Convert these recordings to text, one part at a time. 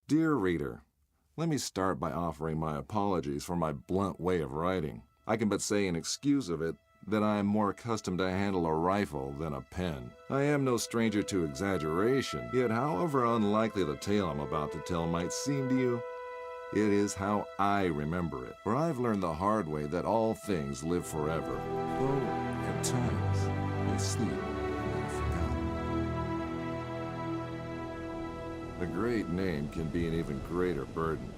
Dear reader, let me start by offering my apologies for my blunt way of writing. I can but say in excuse of it that I am more accustomed to handle a rifle than a pen. I am no stranger to exaggeration, yet however unlikely the tale I'm about to tell might seem to you, it is how I remember it. For I've learned the hard way that all things live forever, though at times they sleep when forgotten. A great name can be an even greater burden.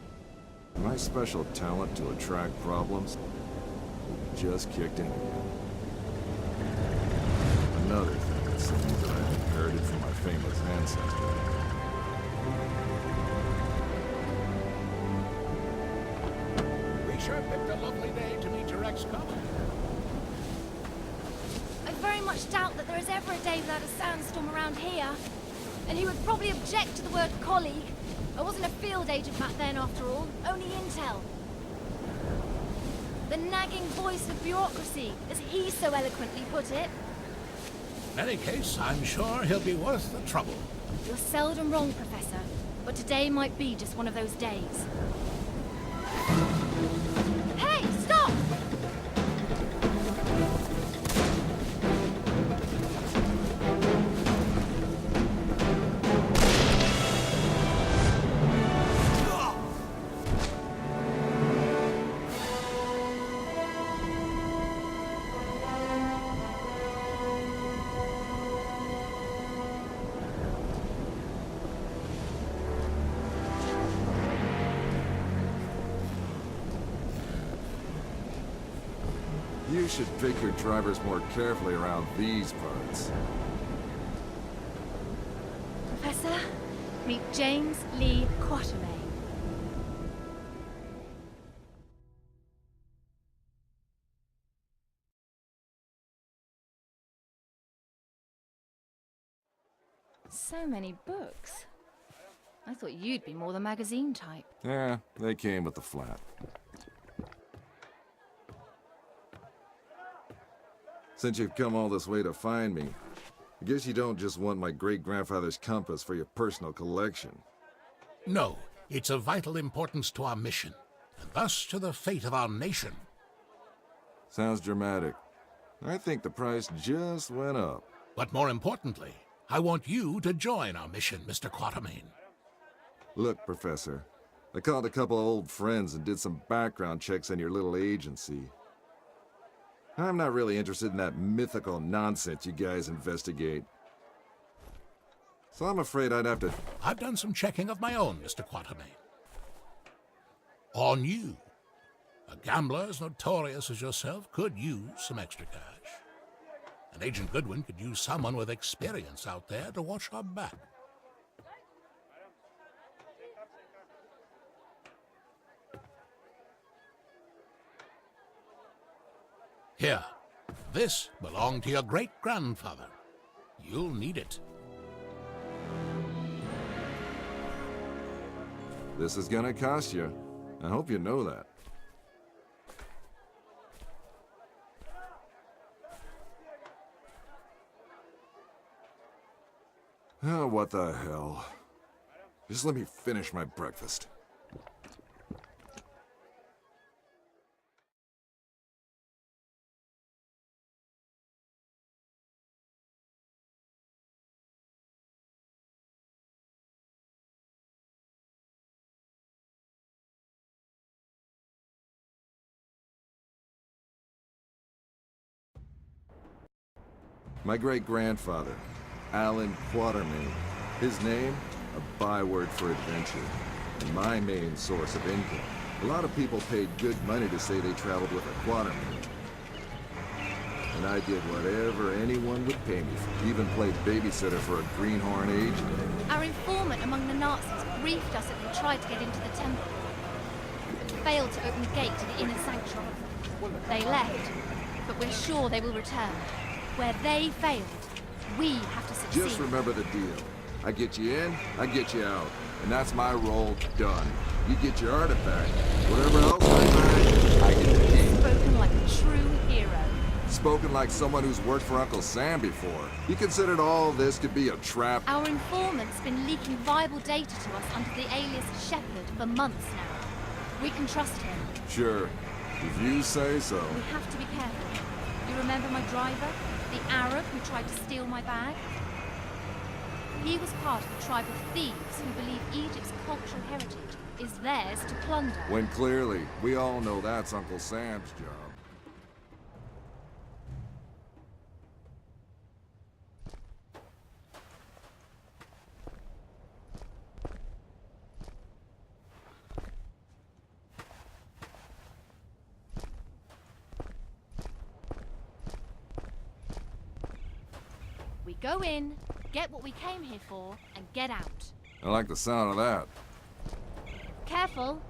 My special talent to attract problems just kicked in again. Another thing it seems that I've inherited from my famous ancestor. We sure picked a lovely day to meet your ex-colleague. I very much doubt that there is ever a day without a sandstorm around here. And he would probably object to the word colleague. I wasn't a field agent back then, after all. Only intel. The nagging voice of bureaucracy, as he so eloquently put it. In any case, I'm sure he'll be worth the trouble. You're seldom wrong, Professor. But today might be just one of those days. Hey, stop! You should pick your drivers more carefully around these parts. Professor, meet James Lee Quatermain. So many books. I thought you'd be more the magazine type. Yeah, they came with the flat. Since you've come all this way to find me, I guess you don't just want my great-grandfather's compass for your personal collection. No, it's of vital importance to our mission, and thus to the fate of our nation. Sounds dramatic. I think the price just went up. But more importantly, I want you to join our mission, Mr. Quatermain. Look, Professor, I called a couple of old friends and did some background checks on your little agency. I'm not really interested in that mythical nonsense you guys investigate. So I'm afraid I'd have to... I've done some checking of my own, Mr. Quatermain. On you. A gambler as notorious as yourself could use some extra cash. And Agent Goodwin could use someone with experience out there to watch our back. Here, this belonged to your great-grandfather. You'll need it. This is gonna cost you. I hope you know that. Oh, what the hell. Just let me finish my breakfast. My great-grandfather, Alan Quatermain. His name, a byword for adventure, and my main source of income. A lot of people paid good money to say they traveled with a Quatermain. And I did whatever anyone would pay me for. Even played babysitter for a greenhorn agent. Our informant among the Nazis briefed us that we tried to get into the temple, but failed to open the gate to the inner sanctuary. They left, but we're sure they will return. Where they failed, we have to succeed. Just remember the deal. I get you in, I get you out. And that's my role done. You get your artifact. Whatever else I find, I get the key. Spoken like a true hero. Spoken like someone who's worked for Uncle Sam before. He considered all this to be a trap. Our informant's been leaking viable data to us under the alias Shepherd for months now. We can trust him. Sure, if you say so. We have to be careful. You remember my driver? The Arab who tried to steal my bag? He was part of a tribe of thieves who believe Egypt's cultural heritage is theirs to plunder. When clearly, we all know that's Uncle Sam's job. We go in, get what we came here for, and get out. I like the sound of that. Careful.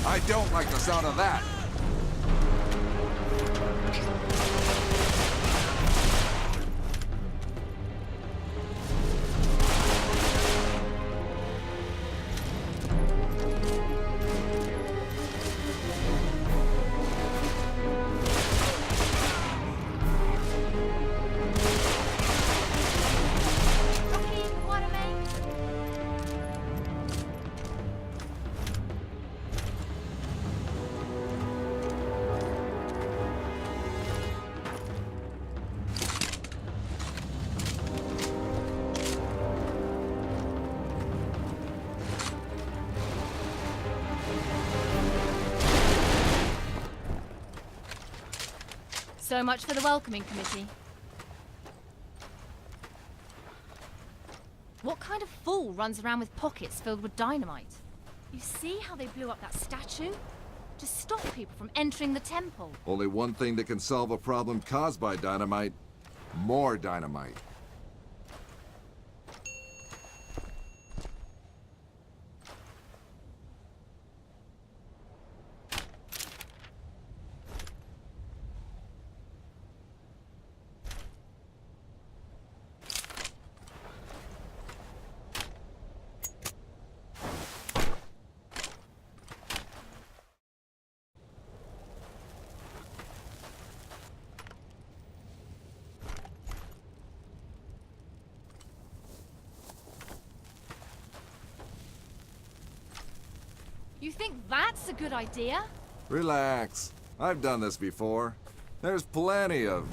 I don't like the sound of that. So much for the welcoming committee. What kind of fool runs around with pockets filled with dynamite? You see how they blew up that statue? To stop people from entering the temple. Only one thing that can solve a problem caused by dynamite. More dynamite. You think that's a good idea? Relax. I've done this before. There's plenty of...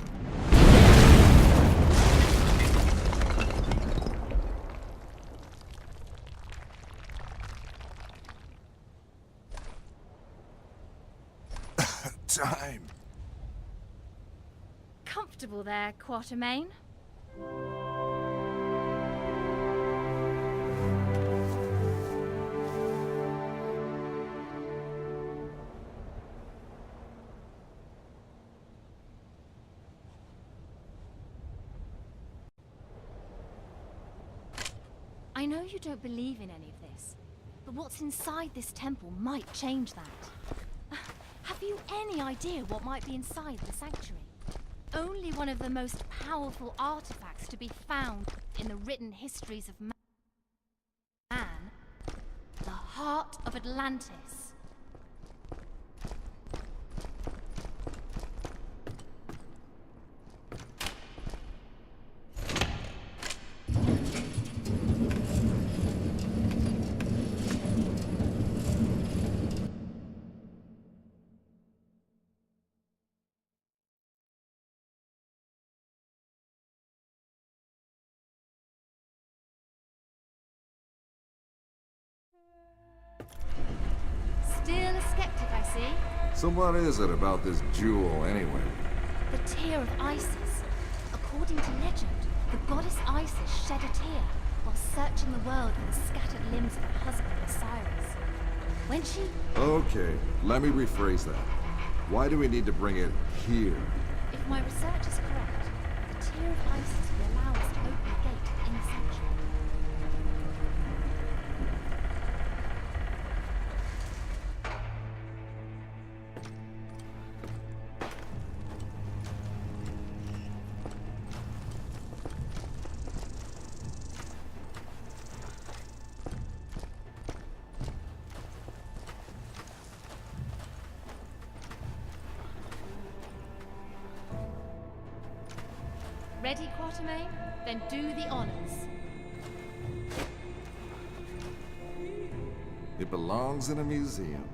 time. Comfortable there, Quatermain? I know you don't believe in any of this, but what's inside this temple might change that. Have you any idea what might be inside the sanctuary? Only one of the most powerful artifacts to be found in the written histories of man, the heart of Atlantis. Still a skeptic, I see. So what is it about this jewel, anyway? The tear of Isis. According to legend, the goddess Isis shed a tear while searching the world for the scattered limbs of her husband Osiris. When she... Okay, let me rephrase that. Why do we need to bring it here? If my research is correct, the tear of Isis will allow us to open the gate to the inner sanctuary. Ready, Quatermain? Then do the honors. It belongs in a museum.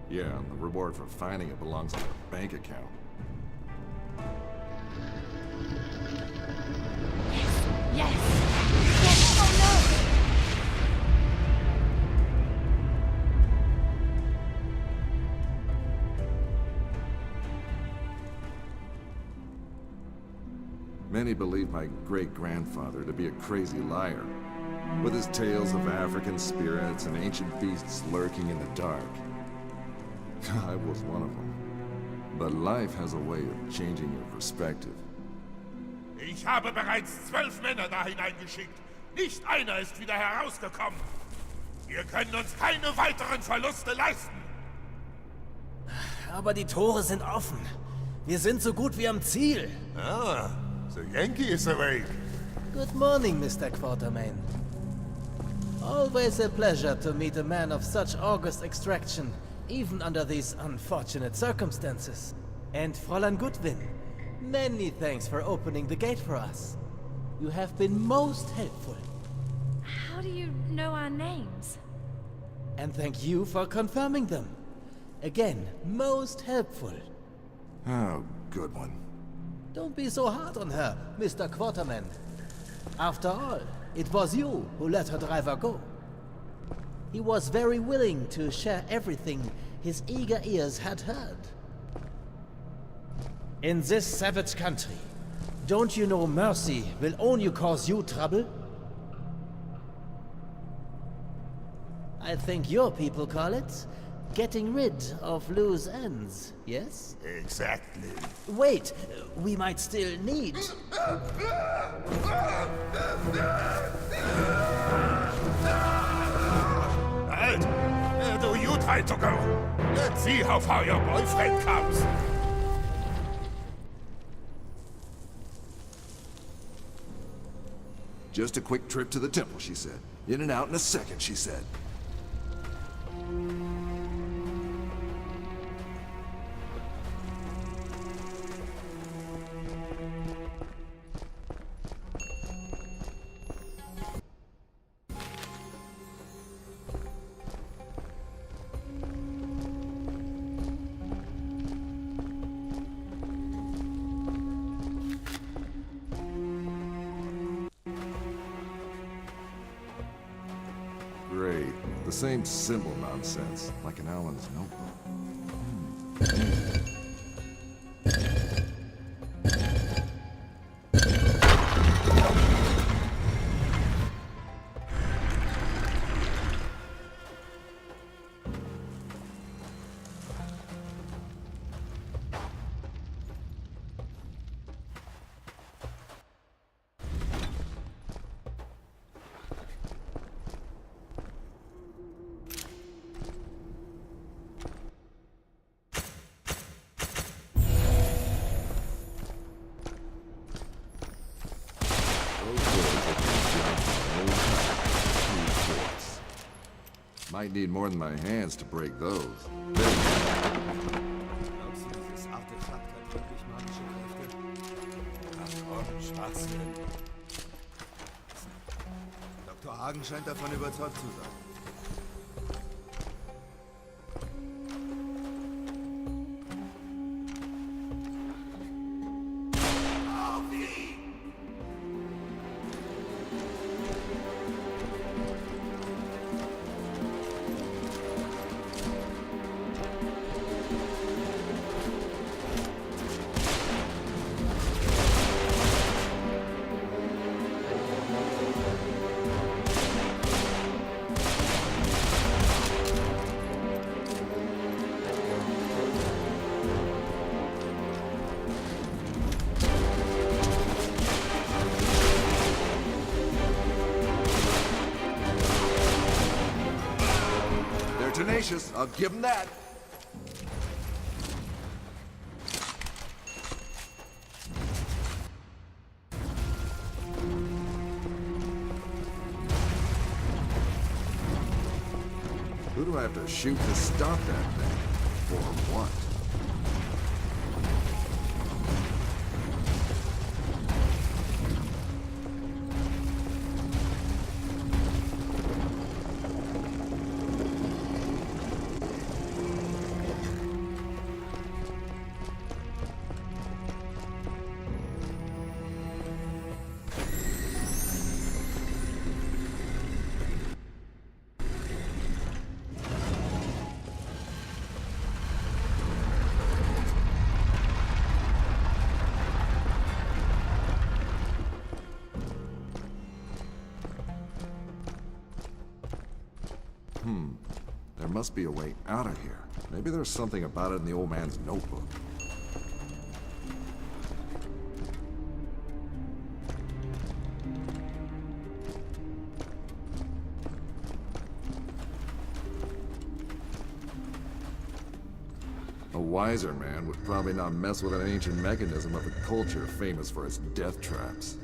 Yeah, and the reward for finding it belongs on our bank account. Yes! Yes! Oh no! Many believe my great-grandfather to be a crazy liar, with his tales of African spirits and ancient beasts lurking in the dark. I was one of them. But life has a way of changing your perspective. Ich habe bereits 12 Männer da hineingeschickt. Nicht einer ist wieder herausgekommen. Wir können uns keine weiteren Verluste leisten. Aber die Tore sind offen. Wir sind so gut wie am Ziel. Ah, the Yankee is awake. Good morning, Mr. Quatermain. Always a pleasure to meet a man of such august extraction, even under these unfortunate circumstances. And Fräulein Goodwin, many thanks for opening the gate for us. You have been most helpful. How do you know our names? And thank you for confirming them. Again, most helpful. Oh, good one. Don't be so hard on her, Mr. Quatermain. After all, it was you who let her driver go. He was very willing to share everything his eager ears had heard. In this savage country, don't you know mercy will only cause you trouble? I think your people call it getting rid of loose ends, yes? Exactly. Wait, we might still need... Halt! Do you try to go. Let's see how far your boyfriend comes. Just a quick trip to the temple, she said. In and out in a second, she said. Great. The same symbol nonsense, like in Alan's notebook. Might need more than my hands to break those. Glaubst du, dieses Artefakt hat wirklich magische Kräfte? Ach komm, Schwachsinn. Dr. Hagen scheint davon überzeugt zu sein. Tenacious, I'll give him that. Who do I have to shoot to stop that thing? For what? must be a way out of here. Maybe there's something about it in the old man's notebook. A wiser man would probably not mess with an ancient mechanism of a culture famous for its death traps.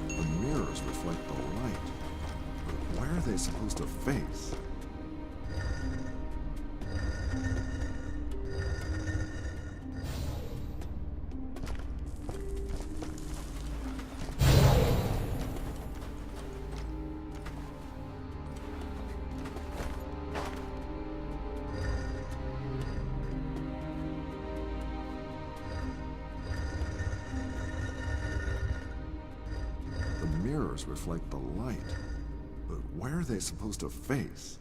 The mirrors reflect the light, but where are they supposed to face? The mirrors reflect the light, but where are they supposed to face?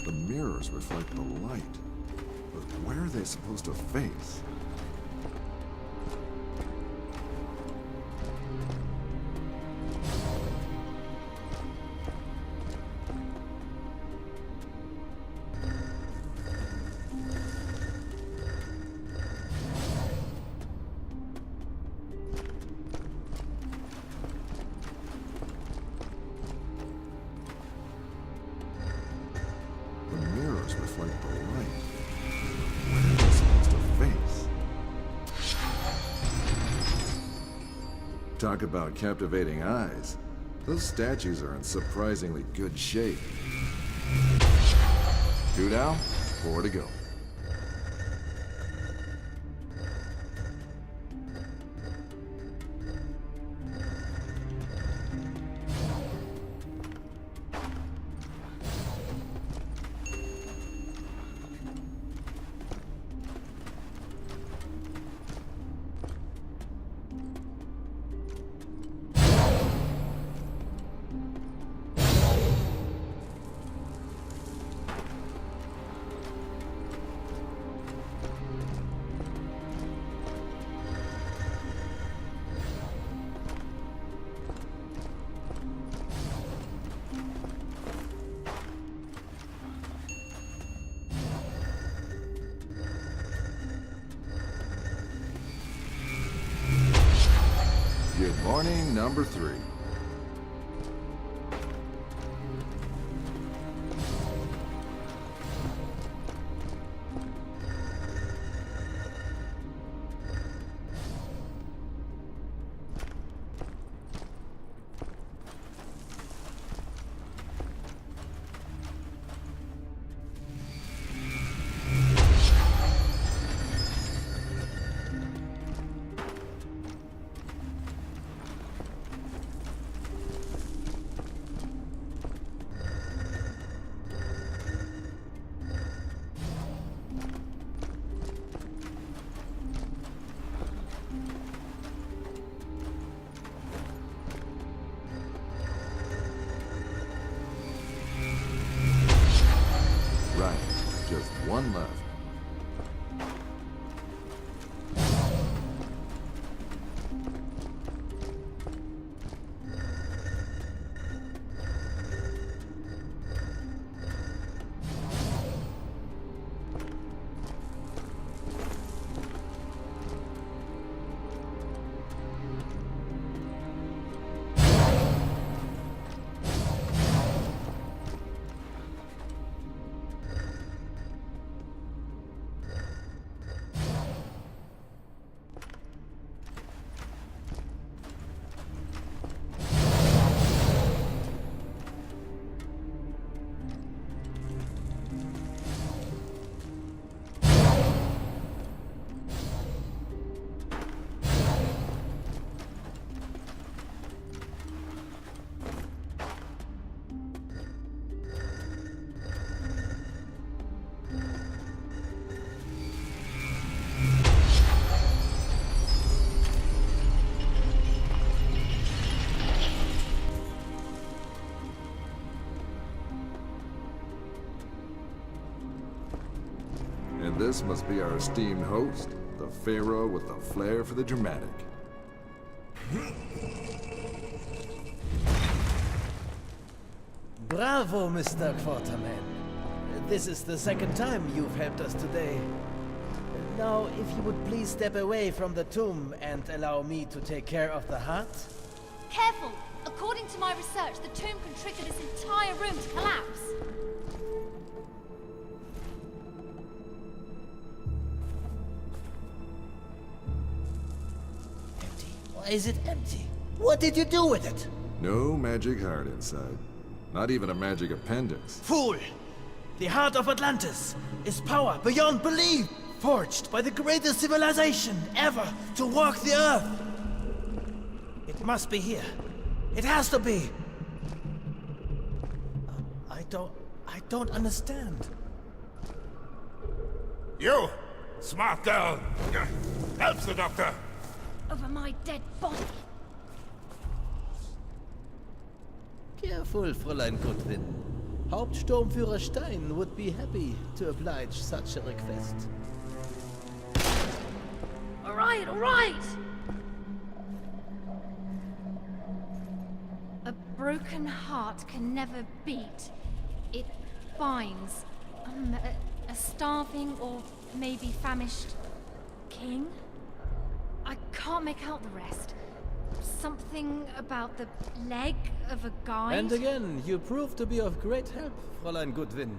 The mirrors reflect the light, but where are they supposed to face? The mirrors reflect the light. Where are they supposed to face? Talk about captivating eyes. Those statues are in surprisingly good shape. 2 down, 4 to go. Good morning, number 3. Right, just one left. And this must be our esteemed host, the Pharaoh with the flair for the dramatic. Bravo, Mr. Quarterman. This is the second time you've helped us today. Now, if you would please step away from the tomb and allow me to take care of the heart. Careful! According to my research, the tomb can trigger this entire room to collapse. Empty. Why is it empty? What did you do with it? No magic heart inside. Not even a magic appendix. Fool! The heart of Atlantis is power beyond belief, forged by the greatest civilization ever to walk the earth. It must be here. It has to be. I don't understand. You, smart girl. Help the doctor. Over my dead body. Careful, Fräulein Goodwin. Hauptsturmführer Stein would be happy to oblige such a request. All right, all right! A broken heart can never beat. It binds. A starving or maybe famished king? I can't make out the rest. Something about the leg of a guide? And again, you prove to be of great help, Fräulein Goodwin.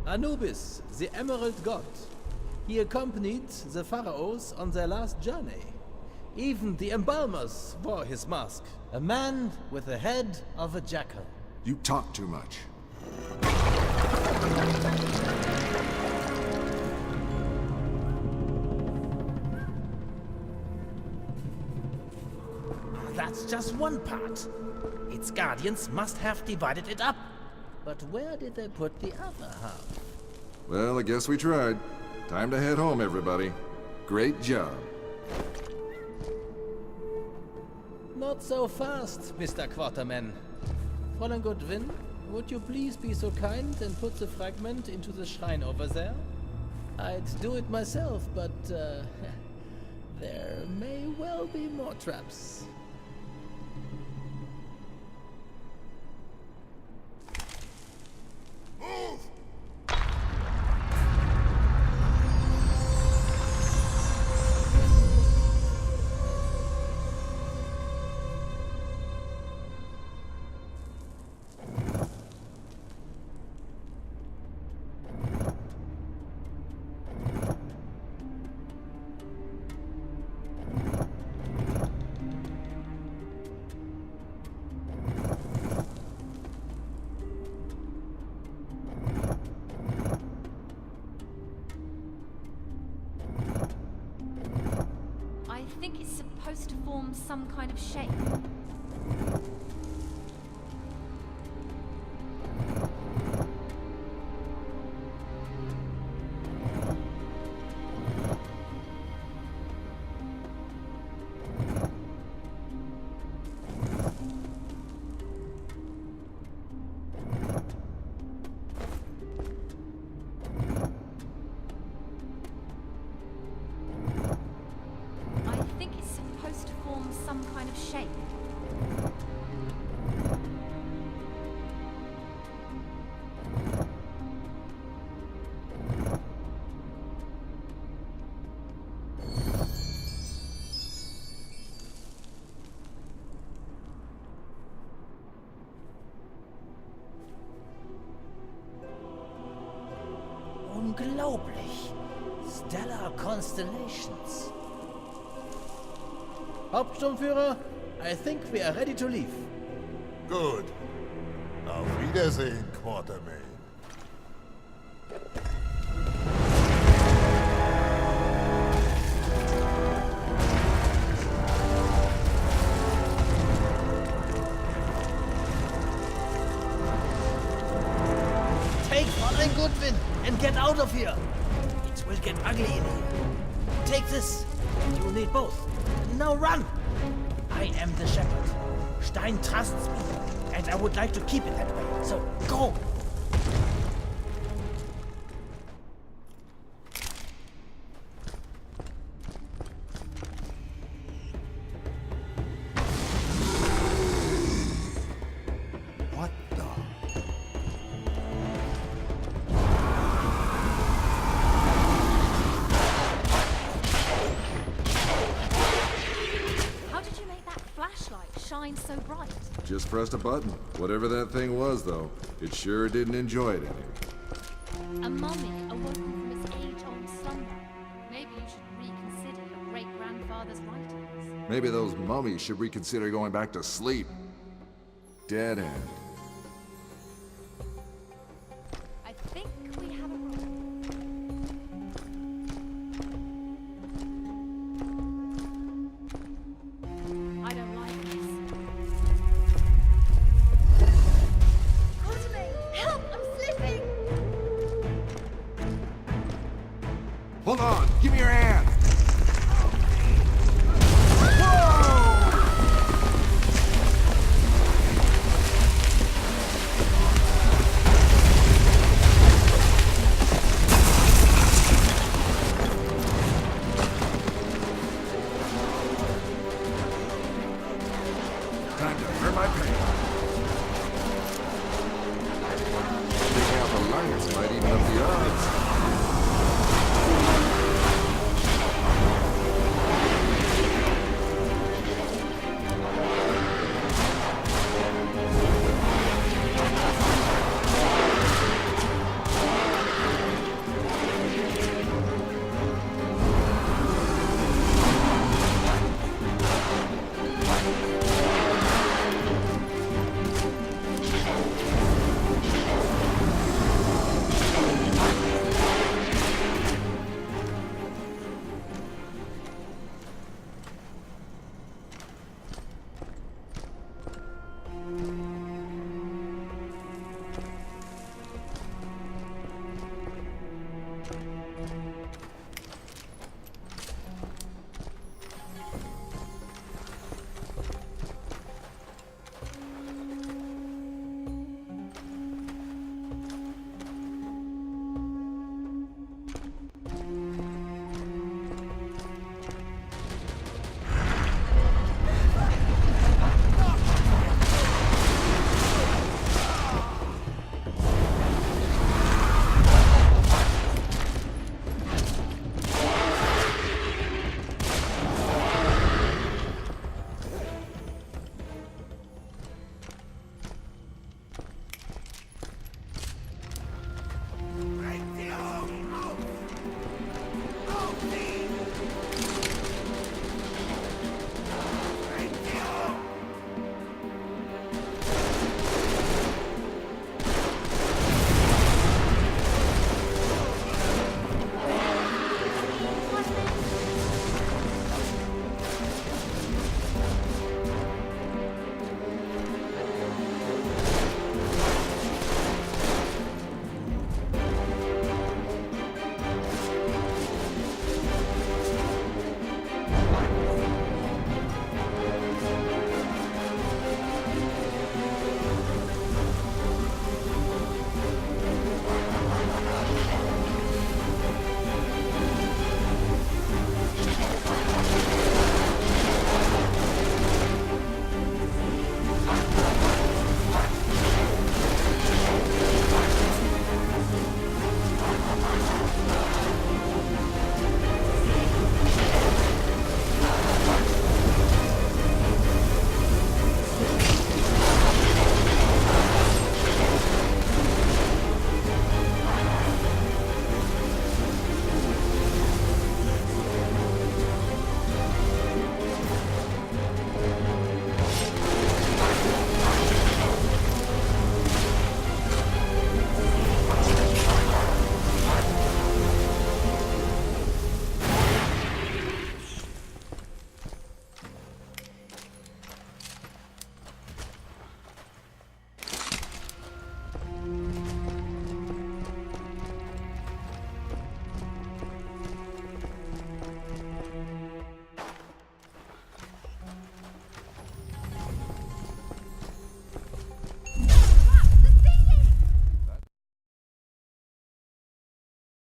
Anubis, the Emerald God. He accompanied the pharaohs on their last journey. Even the embalmers wore his mask. A man with the head of a jackal. You talk too much. That's just one part. Its guardians must have divided it up. But where did they put the other half? Well, I guess we tried. Time to head home, everybody. Great job. Not so fast, Mr. Quarterman. Fräulein Goodwin, would you please be so kind and put the fragment into the shrine over there? I'd do it myself, but there may well be more traps. Move! I think it's supposed to form some kind of shape. I think it's supposed to form some kind of shape. Unglaublich. Stellar constellations. Hauptsturmführer, I think we are ready to leave. Gut. Auf Wiedersehen, Quartermain. Take Fräulein Goodwin and get out of here. It will get ugly in here. Take this. You will need both. Now run. I am the shepherd. Stein trusts me, and I would like to keep it that way. So go. shine so bright? Just pressed a button. Whatever that thing was, though, it sure didn't enjoy it any. A mummy awoken from its age-old slumber. Maybe you should reconsider your great-grandfather's writings. Maybe those mummies should reconsider going back to sleep. Dead end. I think we have a problem. I don't like this. Quatermain, help! I'm slipping! Hold on! Give me your hand!